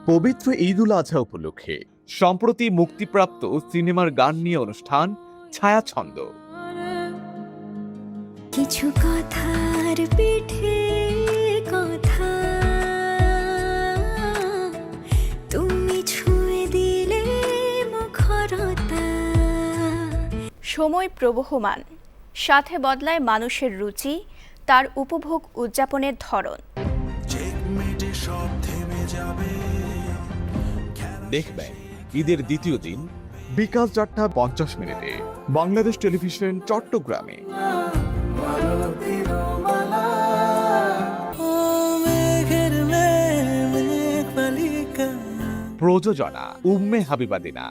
পবিত্র ঈদ উল আজহা উপলক্ষে সম্প্রতি মুক্তিপ্রাপ্ত সিনেমার গান নিয়ে অনুষ্ঠান ছায়াছন্দ। কিছু কথার পিঠে কথা তুমি ছুঁয়ে দিলে মুখরতা। সময় প্রবহমান, সাথে বদলায় মানুষের রুচি, তার উপভোগ উদযাপনের ধরন। দেখবেন ঈদের দ্বিতীয় দিন বিকাল 4:50 বাংলাদেশ টেলিভিশন চট্টগ্রামে। প্রযোজনা উম্মে হাবিবা দিনা।